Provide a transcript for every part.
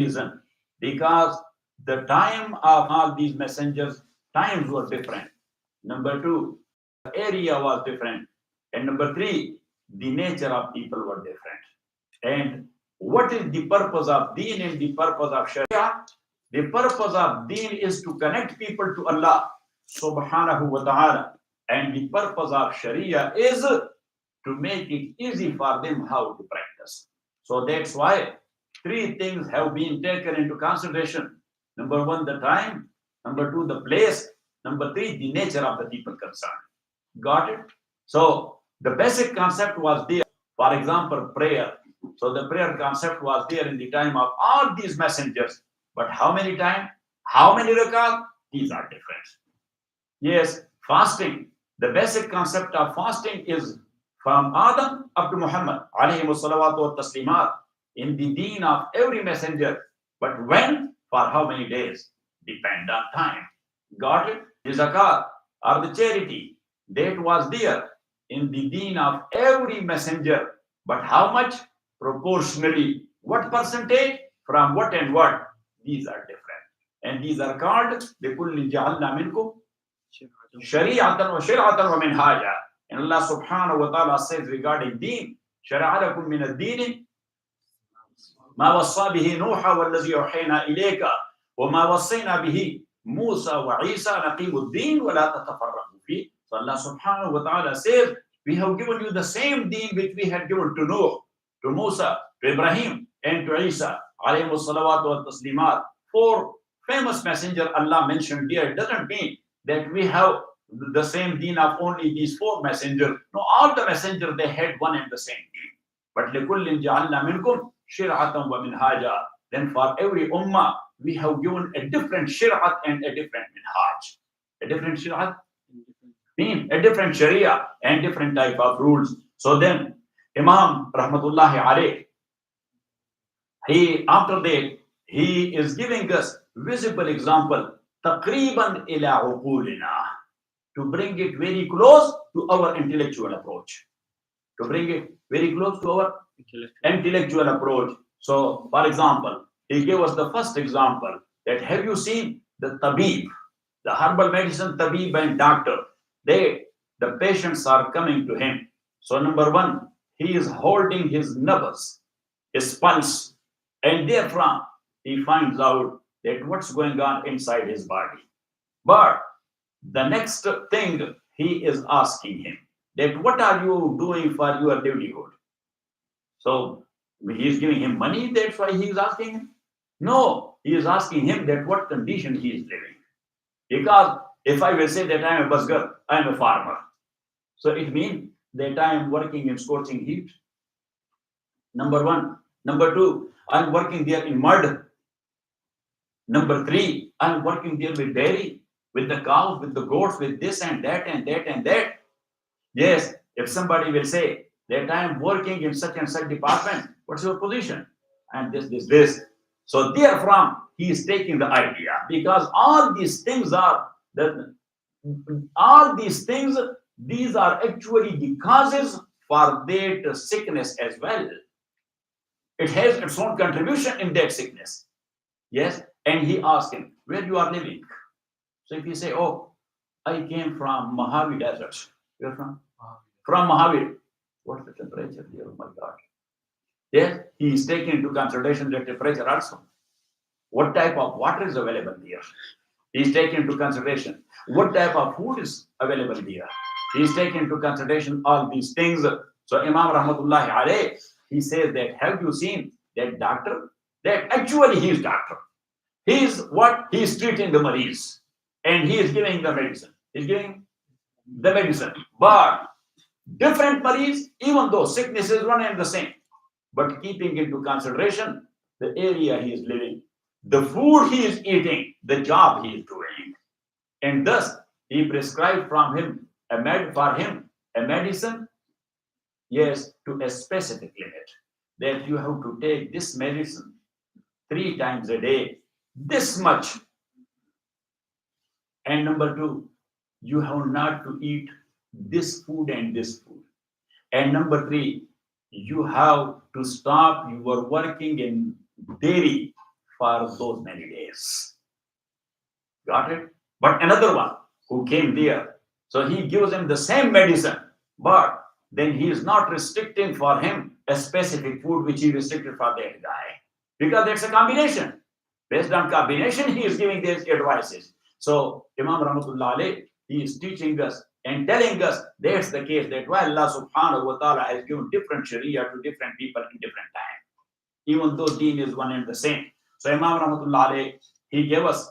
reason, because the time of all these messengers, times were different. Number two, the area was different. And number three, the nature of people were different. And what is the purpose of deen and the purpose of sharia? The purpose of deen is to connect people to Allah subhanahu wa ta'ala. And the purpose of sharia is to make it easy for them how to practice. So that's why three things have been taken into consideration. Number one, the time. Number two, the place. Number three, the nature of the people concerned. Got it? So the basic concept was there. For example, prayer. So the prayer concept was there in the time of all these messengers. But how many times? How many rakat? These are different. Yes, fasting. The basic concept of fasting is from Adam up to Muhammad, alayhi salawatu wa taslimat, in the deen of every messenger. But when? For how many days? Depend on time. Got it? The zakat or the charity, that was there in the deen of every messenger. But how much? Proportionally. What percentage? From what and what? These are different. And these are called لِكُلِّ جَعَلْنَا مِنْكُمْ شَرِيعَةً وَشِرْعَةً وَمِنْهَاجًا. And Allah subhanahu wa ta'ala says regarding deen, شَرَعَ لَكُم مِنَ الدِّينِ مَا وَصَّى بِهِ نُوحًا وَالَّذِي أَوْحَيْنَا إِلَيْكَ وَمَا وَصَّيْنَا بِهِ مُوسَى وَعِيسَى نَقِيمُ الدِّينِ وَلَا تَتَفَرَّقُوا فِيهِ. So Allah subhanahu wa ta'ala says, we have given you the same deen which we had given to Noah, to Musa, to Ibrahim, and to Isa, alayhi salawatu wa taslimat. Four famous messenger Allah mentioned here. It doesn't mean that we have the same deen of only these four messengers. No, all the messengers, they had one and the same deen. But لِكُلٍّ جَعَلْنَا مِنْكُمْ شِرْعَةً وَمِنْهَاجًا. Then for every ummah, we have given a different shir'at and a different minhaj. A different shir'at, a different sharia, and different type of rules. So then, Imam Rahmatullahi alayh, after that, he is giving us visible example, تَقْرِيبًا إِلَىٰ عُقُولِنَا, to bring it very close to our intellectual approach. To bring it very close to our intellectual approach. So, for example, he gave us the first example that have you seen the tabib, the herbal medicine tabib and doctor? The patients are coming to him. So, number one, he is holding his nerves, his pulse, and therefrom he finds out that what's going on inside his body. But the next thing he is asking him that what are you doing for your livelihood? So he is giving him money, that's why he is asking him? No, he is asking him that what condition he is living. Because if I will say that I am a busgar, I am a farmer, so it means that I am working in scorching heat. Number one. Number two, I am working there in mud. Number three, I am working there with dairy, with the cows, with the goats, with this and that and that and that. Yes, if somebody will say that I am working in such and such department, what's your position? And this. So therefrom, he is taking the idea, because all these things, these are actually the causes for that sickness as well. It has its own contribution in that sickness. Yes, and he asked him, where you are living? So if you say, oh, I came from Mojave Desert. You're from? From Mojave. What's the temperature here? Oh my God. Yes, he is taking into consideration the temperature also. What type of water is available here? He is taking into consideration what type of food is available here. He is taking into consideration all these things. So Imam Rahmatullahi alayh, he says that have you seen that doctor? That actually he is doctor. He is what? He is treating the maris. And he is giving the medicine. He is giving the medicine. But different maris, even though sickness is one and the same. But keeping into consideration the area he is living, the food he is eating, the job he is doing. And thus, he prescribed for him a medicine, yes, to a specific limit. That you have to take this medicine 3 times a day, this much. And number 2, you have not to eat this food and this food. And number 3, you have to stop your working in dairy for those many days. Got it? But another one who came there, so he gives him the same medicine, but then he is not restricting for him a specific food which he restricted for that guy. Because that's a combination. Based on combination, he is giving these advices. So Imam Rahmatullah Alayh, he is teaching us and telling us that's the case, that why Allah subhanahu wa ta'ala has given different sharia to different people in different time, even though deen is one and the same. So Imam Rahmatullah Alayh, he gave us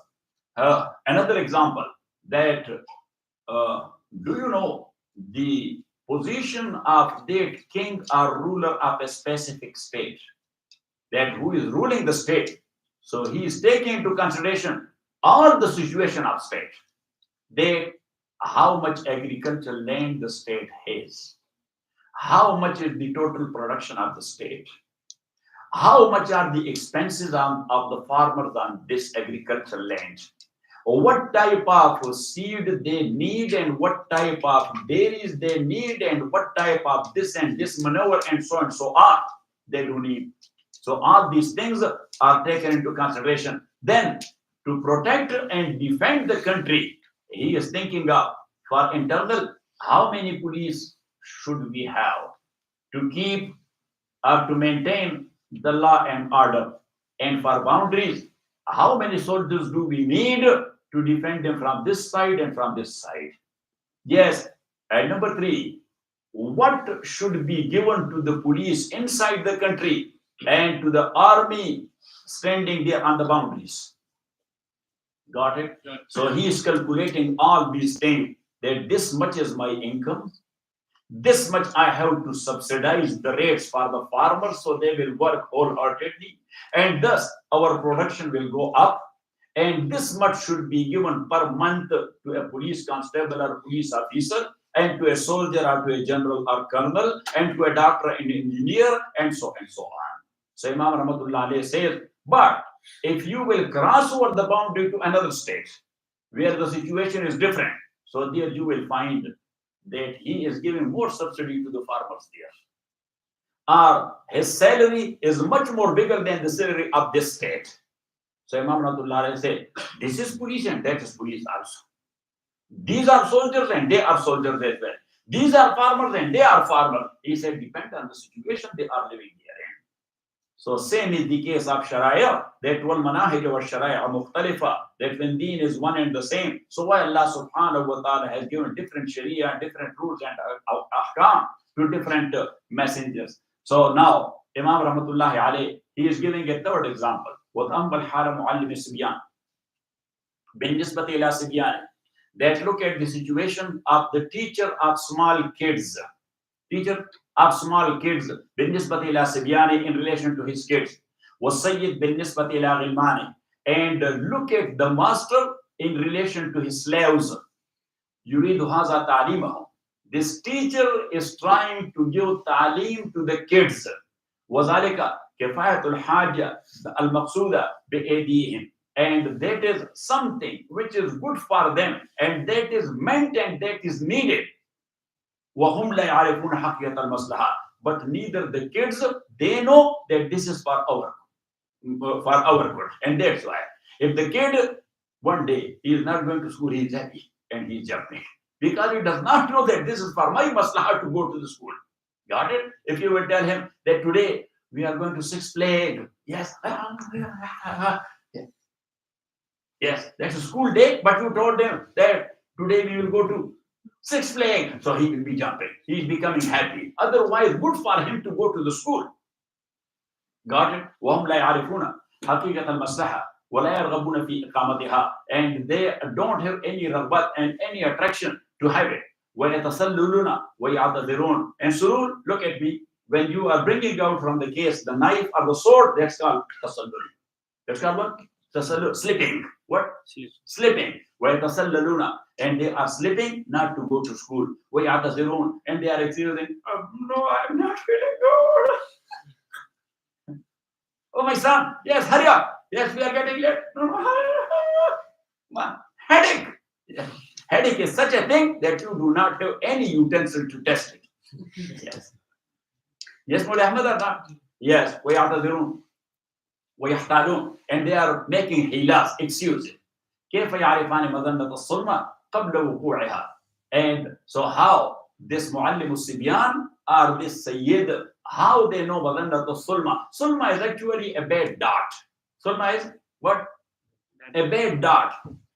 another example that do you know the position of that king or ruler of a specific state, that who is ruling the state? So he is taking into consideration all the situation of state, that how much agricultural land the state has, how much is the total production of the state, how much are the expenses of the farmers on this agricultural land, what type of seed they need, and what type of berries they need, and what type of this and this manure and so on they do need. So all these things are taken into consideration. Then to protect and defend the country, he is thinking of for internal, how many police should we have to keep or to maintain the law and order, and for boundaries, how many soldiers do we need to defend them from this side and from this side? Yes. And number 3, what should be given to the police inside the country and to the army standing there on the boundaries? Got it? So he is calculating all these things, that this much is my income, this much I have to subsidize the rates for the farmers so they will work wholeheartedly, and thus our production will go up, and this much should be given per month to a police constable or police officer, and to a soldier or to a general or colonel, and to a doctor and engineer, and so on. So Imam Rahmatullah Alayh says, but if you will cross over the boundary to another state where the situation is different, so there you will find that he is giving more subsidy to the farmers there, or his salary is much more bigger than the salary of this state. So Imam Rahmatullah said, this is police and that is police also. These are soldiers and they are soldiers as well. These are farmers and they are farmers. He said, depend on the situation they are living here in. So same is the case of Sharia, that wal manahij wa Sharia mukhtalifa, that when deen is one and the same. So why Allah subhanahu wa ta'ala has given different Sharia and different rules and ahkam to different messengers. So now Imam Rahmatullahi Alayh, he is giving a third example. وَتَنْبَ الْحَالَ مُعَلِّمِ السِّبْيَانِ بِالنِّسْبَةِ إِلَى سِبْيَانِ, that look at the situation of the teacher of small kids. Teacher of small kids, بالنسبة إلى سبيانه, in relation to his kids. والسيد بالنسبة إلى غلمانه, and look at the master in relation to his slaves. يريد هذا تعليمهم. This teacher is trying to give ta'aleem to the kids. وذلك كفاية الحاجة المقصودة بأيديهم, and that is something which is good for them, and that is meant and that is needed. وهم لا يعرفون حقيقة المصلحة, but neither the kids, they know that this is for our good, and that's why if the kid one day he is not going to school, he is happy and he is jumping, because he does not know that this is for my maslahah to go to the school. Got it? If you will tell him that today we are going to Six Flags, yes, yes, that's a school day, but you told him that today we will go to Six Flags, so he will be jumping. He is becoming happy. Otherwise, good for him to go to the school. Got it? وهم لا يعرفون حقيقة المصلحة ولا يرغبون في إقامتها, and they don't have any رغبات and any attraction to have it. ويتسللون ويعتذرون. And surul, look at me. When you are bringing out from the case the knife or the sword, that's called tasallul. That's called what? Tasallul. Slipping. What? Slipping. ويتسللون, and they are slipping not to go to school. ويعتذرون, and they are excusing. Oh, no, I'm not feeling good. Oh, my son. Yes, hurry up. Yes, we are getting late. No, headache. Headache is such a thing that you do not have any utensil to test it. Yes. Yes, Mullah Ahmad or not? Yes, ويعتذرون. ويحتالون, and they are making hilas, excuses. كيف يعرفان مظنة الصلمة قبل وقوعها? And so how this معلم الصبيان or this Sayyid, how they know مظنة الصلمة? Sulma is actually a bad dart. Sulma is what? A bad dart.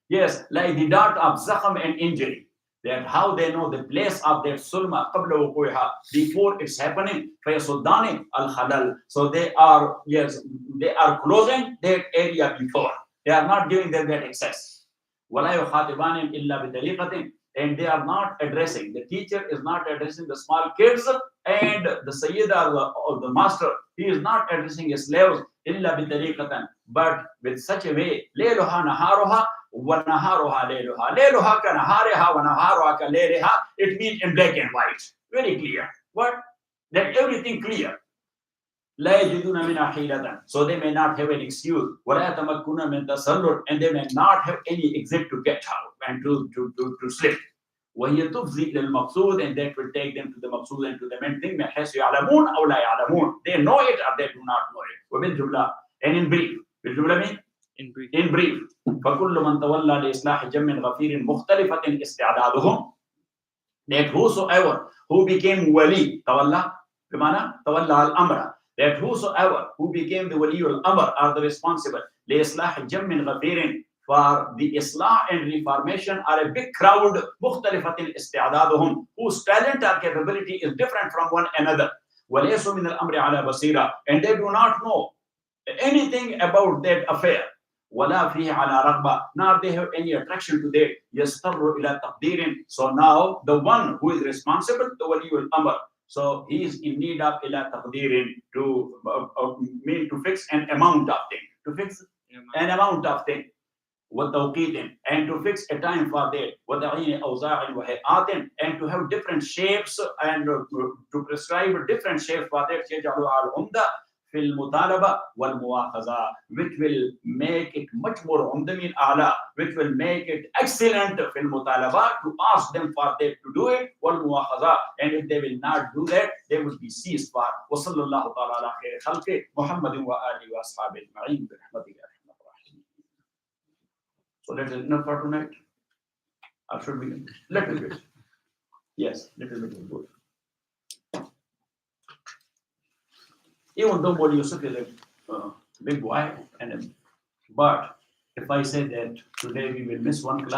Yes, like the dart of zakham and injury. That how they know the place of their sulma قبل وقوعها, before it's happening. فيصدان الخلل. So they are, yes, they are closing that area before. They are not giving them that access. ولا يخاطبان إلا بطريقة, and they are not addressing. The teacher is not addressing the small kids, and the Sayyid or the master, he is not addressing his slaves إلا بطريقة, but with such a way. ليلها نهارها وَنَهَارُهَا لَيْلُهَا. لَيْلُهَا كَنَهَارِهَا وَنَهَارُهَا كَلَيْلِهَا. It means in black and white. Very clear. What? That everything clear. لَا يَجِدُونَ مِنْهَا حِيلَةً. So they may not have an excuse. وَلَا يَتَمَكُّنَ مِنْ تَسَلُّلٍ. And they may not have any exit to get out and to slip. وَهِيَ تُفْضِي إِلَى الْمَقْصُودِ. And that will take them to the maqsood and to the main thing. مِنْ حَيْثُ يَعْلَمُونَ أَوْ لَا يَعْلَمُونَ. They know it or they do not know it. وَبِالْجُمْلَةِ. And in brief. بالجملة mean? In brief. فكل من تولى لإصلاح جم غفير مختلفة استعدادهم. That whosoever who became wali, تولى بمعنى تولى الأمر. That whosoever who became the wali al-amr are the responsible لإصلاح جم غفير, for the islah and reformation are a big crowd مختلفة استعدادهم, whose talent or capability is different from one another. وليسوا من الأمر على بصيرة, and they do not know anything about that affair. ولا فيه على رغبة, nor they have any attraction to that. يستر إلى تقدير. So now the one who is responsible, the wali al-amr, so he is in need of إلى تقدير, to mean to fix an amount of thing, to fix an amount of thing. وتوقيت, and to fix a time for that. وتعيين أوزاع وهيئات, and to have different shapes and to prescribe different shapes for that. يجعلها العمدة في المطالبة والمواخذة, which will make it much more عمدة من أعلى, which will make it excellent في المطالبة, to ask them for that to do it, والمواخذة, and if they will not do that, they will be seized for. وصلى الله تعالى على خير خلقه محمد وآله وأصحابه أجمعين برحمتك يا أرحم الراحمين. So that is enough for tonight. Or should we? Little bit. Yes, little bit is good. Even though Modi Yusuf is a big boy, but if I say that today we will miss one class,